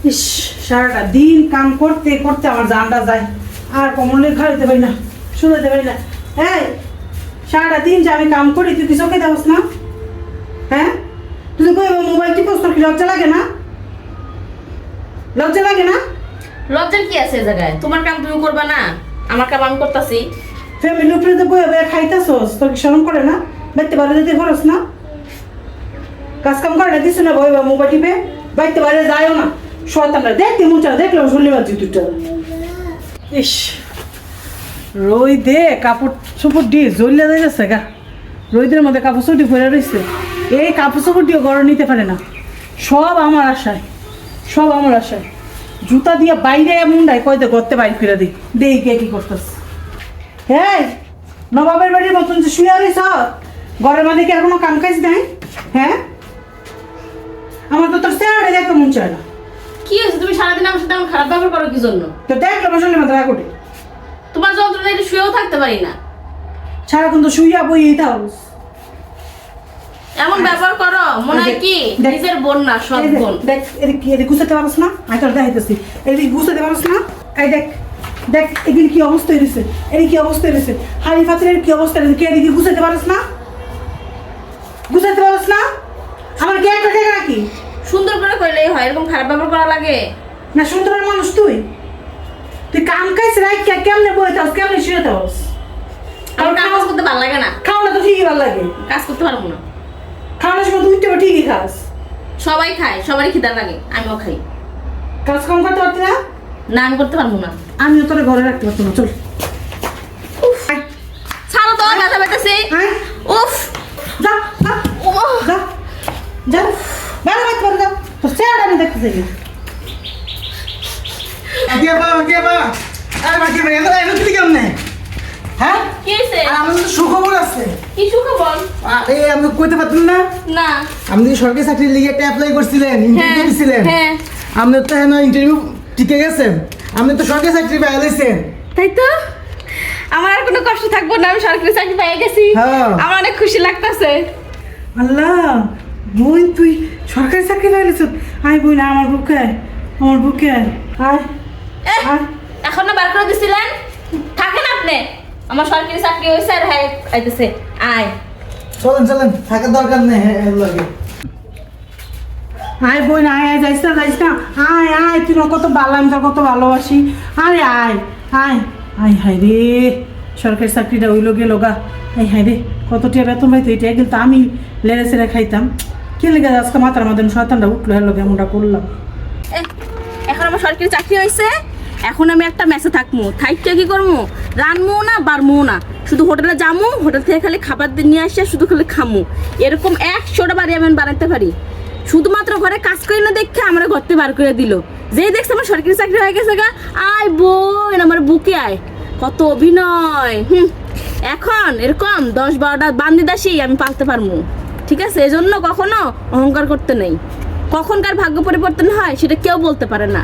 ইস, সারাটা দিন কাম করতে করতে আমার জানটা যায়, আর কমলের খাইতে পারি না, শুতে পারি না। এই সারাটা দিন যে আমি কাম করি, তুই কি চোখে দেওয়াস না? হ্যাঁ, তুই কই মোবাইল টিপস, তোর কি লজ্জা লাগে না? লজ্জা লাগে না? লজ্জার কি আছে এই জায়গায়? তোমার কাম তুমি করবা না, আমার কাম আমি করতেছি। ফ্যামিলির উপরে তো বই বই খাইতেছস, তোর কি শরম করে না? বাইতে বাইরে যেতে খরচ না, কাজ কাম করে না, দিস না বই বা মোবাইল টিপে, বাইতে বাইরে যায়ও না। শয়তানরা দেখতে মুচা দেখলাম শুনলি মাঝি দুটা। ইস, রই দে কাপড় চোপড় দিয়ে জ্বলিয়ে যাচ্ছে গা, রোদের মধ্যে কাপড় চুটি পরে রয়েছে, এই কাপড় চোপড় দিয়ে গরম নিতে পারে না। সব আমার আশায়, সব আমার আশায়। জুতা দিয়ে বাইরে মুন্ডায় কয়তে করতে বাইর করে দিই, দেই কে কি করতেছ। হ্যাঁ, নবাবের বাড়ির মতন যে শুয়ে আলিস ঘরের মধ্যে কি আর কোনো কাম কাজ নাই? হ্যাঁ, আমার তো তোর চেহারা দেখতে মন চায় না। কি হয়েছে? তুমি সারাদিন আমার সাথে এমন খারাপ ব্যবহার করো কি জন্য? তো দেখলো মশালের মতো রাগ ওঠে, তোমার যন্ত্রণা একটু শুয়েও থাকতে পারি না, সারাক্ষণ তো শুইয়া বই তাও। এমন ব্যবহার করো মনে হয় কি নিজের বোন না, সৎ বোন। দেখ এদিকে এদিকে গুছাতে পারছ না, আমি তোর দেখাইতেছি, এদিকে গুছাতে পারছ না। এই দেখ দেখ এগুলি কি অবস্থা হয়েছে, এর কি অবস্থা হয়েছে, হাড়ি পাত্রের কি অবস্থা হয়েছে, কে এদিকে গুছাতে পারছ না? গুছাতে পারছ না? আমার কি একটা দেখা নাকি? সুন্দর করে কইলেই হয়, এরকম খারাপ ব্যবহার করা লাগে না সুন্দরের মানুষ তুই, তুই কাম কাজ রাখ কেমনে বই থাকস, কেমনে শুয়ে থাকস? আমার কাজ করতে ভালো লাগে না, খাওয়া তো ঠিকই ভালো লাগে, কাজ করতে পারবো না। খাওয়ানোর সময় তুই উঠতে ঠিকই খাস, সবাই খায়, সবারই খিদা লাগে, আমিও খাই। কাজ কম করতে পারতি না? না আমি করতে পারবো না। আমিও তোর ঘরে রাখতে পারতাম না, চল। ছাড়ো তো, ব্যথা পেতেছে। হ্যাঁ, উফ, যা যা যা যা, বাইরে বাইতে পারো, যা, তোর চেহারা আমি দেখতে চাই না। আগে বা আরে বাকি ভাই এত এত কি কেমনে? হ্যাঁ, কি হয়েছে? আর আমার তো সুখবর আছে। কি সুখবর? আরে আমি কইতে পারতাম না, না। আপনি যে সরকারি চাকরির লিগে একটা অ্যাপ্লাই করছিলেন, ইন্টারভিউ দিছিলেন। হ্যাঁ। আপনি তো হ্যাঁ ইন্টারভিউ টিকে গেছেন, আপনি তো সরকারি চাকরি পেয়ে গেছেন। তাই তো, আমার আর কোনো কষ্ট থাকবো না, আমি সরকারি চাকরি পেয়ে গেছি। হ্যাঁ। আমার অনেক খুশি লাগতেছে। আল্লাহ, বোন তুই সরকারি চাকরি পাইলিস? আয় বোন, আমার বুকে আয়, আমার বুকে আয়, আয় আয়। এখন না বার করে দিছিলেন, থাকেন আপনি। আমার সরকারি চাকরি হয়েছে আর হ্যাঁ আইতেছে। আয় চলেন চলেন, থাকার দরকার নেই এর লাগে। আয় বোন, আয় আয়, যাইস না যাইস না, আয় আয়, তুই না কত ভালো, আমি তোর কত ভালোবাসি। আরে আয় আয় আয়, হায় রে সরকারি চাকরিটা হইল গেল গা। এই হায় রে, কত টিয়া বেতন পাইতো, এটা কিন্তু আমি লেড়ে সেড়ে খাইতাম। কে লেগে আজকে মাথার মধ্যে শয়তানটা উঠলো, হ্যাঁ লোকে এমনটা করলাম। এখন আমার সরকারি চাকরি হয়েছে, এখন আমি একটা মেসে থাকবো, থাইকে কি করবো, রানবো না বাড়বো না, শুধু হোটেলে যাবো, হোটেল থেকে খালি খাবার নিয়ে আসে, শুধু খালি খামো। এরকম 100টা বাড়ি আমি বানাতে পারি। শুধুমাত্র ঘরে কাজ করি না দেখে আমার ঘরতে বার করে দিল, যেই দেখছে আমার সরকারি চাকরি হয়ে গেছে গা, আয় বোন আমার বুকে আয়, কত অভিনয়। এখন এরকম 10-12টা বান্দি দাসী আমি পালতে পারবো, ঠিক আছে? এজন্য কখনো অহংকার করতে নেই, কখনকার ভাগ্য পরিবর্তন হয় সেটা কেউ বলতে পারে না।